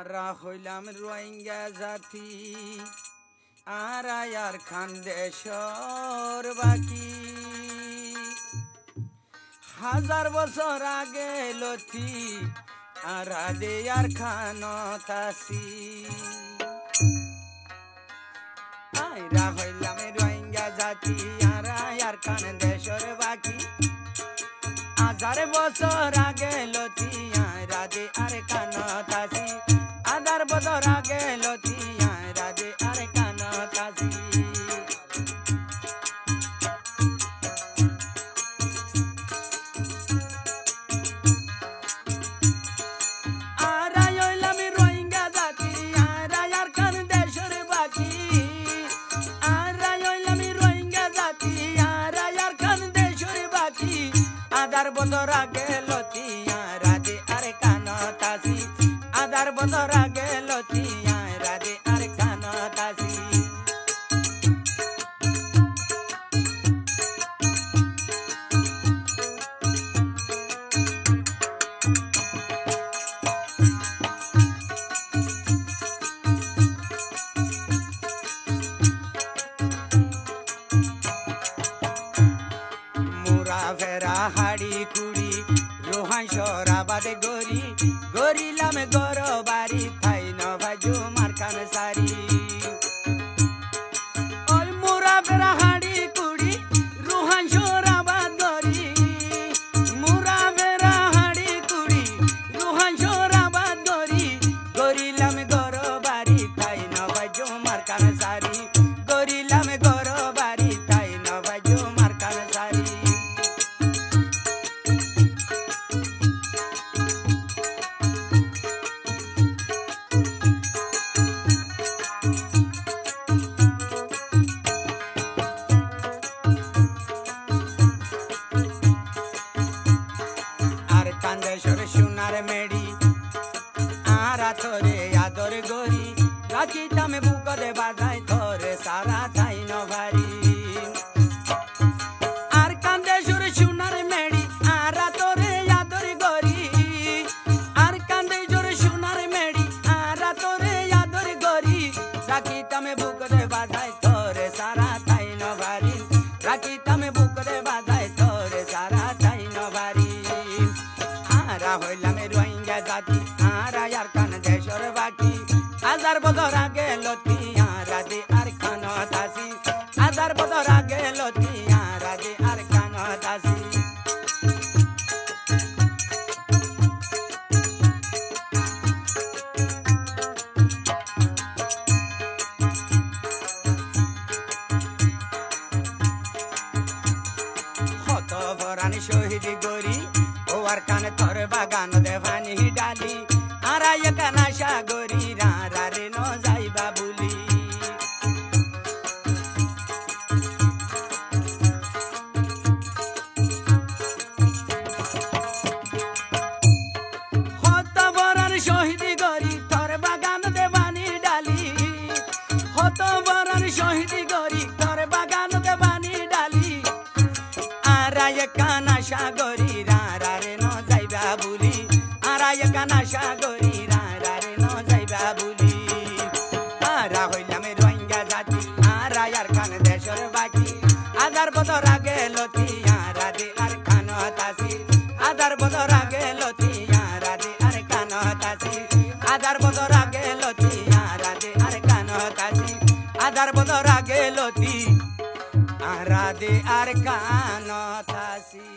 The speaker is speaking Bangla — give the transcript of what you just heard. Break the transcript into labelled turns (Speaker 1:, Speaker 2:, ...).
Speaker 1: আরা হইলাম রোহিঙ্গা জাতি আর খানদেশর বাকি হাজার বছর আগে লতি আরা দে আর খানতাসি আইরা হইলাম রোহিঙ্গা জাতি আর খানদেশর বাকি হাজার বছর আগে লতি রাজে আর কানতাসি হাজার বছর আগে লতি রাজে আর কানতাসি আদার বদর আগে লতিয়া রাজে আর কানতাসি আদার বদর আগে লতিয়া রাজে আর কানতাসি ফেরা হাড়ি কুড়ি রোহান সরাবাদে গরি গরিলাম গর বাড়ি থাই নভাজু মারখান সারি ওই মোরা ফেরা হাড়ি কুড়ি রোহান সরাবাদ গরি মোরা ফেরা হাড়ি কুড়ি রোহান সরাবাদ গরি গরিলাম গর বাড়ি থাই নভাজু মারখান সারি গরিলাম গর বাড়ি থাই নভাজু মারখান সারি সোনার মেড়ি আরা তোরে আদর গরি রাখি তামে বুকরে বাজাই তোরে সারা তাই নভারি আর কান্দেশ্বর সোনার মেড়ি আরা তোরে আদর গরি আর কান্দেশ্বর সোনার মেড়ি আরা তোরে আদর গরি রাখি তামে বুকরে বাজাই তোরে সারা তাই নভারি রাখি তামে বুকরে বাজাই তোরে সারা তাই নভারি হইলাম রোহিঙ্গা জাতি আর খানদেশর বাকি হাজার বছর আগে লতি রাজে আর খানতাসি হাজার বছর আগে লতি রাজে আর খানতাসি হত ভরানি শহীদ গরি ওর কানে তোর বাগান দেভানি ডালি আর কানা সাগরি রে ন যাইবা বুলি হত বরণ শহীদ গরি তোর বাগান দেবানি ডালি হত বরণ শহীদ গরি তোর বাগান দেবানি ডালি আর কানা সাগরি বুলি আরায় কানা সাগরি রে ন যাইবা বুলি আরা হইলাম রোহিঙ্গা জাতি আর খানদেশর বাকি আদার বদর আগে লতি রাজে আর খানতাসি আদার বদর আগে লতি রাজে আর খানতাসি আদার বদর আগে লতি রাজে আর খানতাসি আদার বদর আগে লতি রাজে আর খানতাসি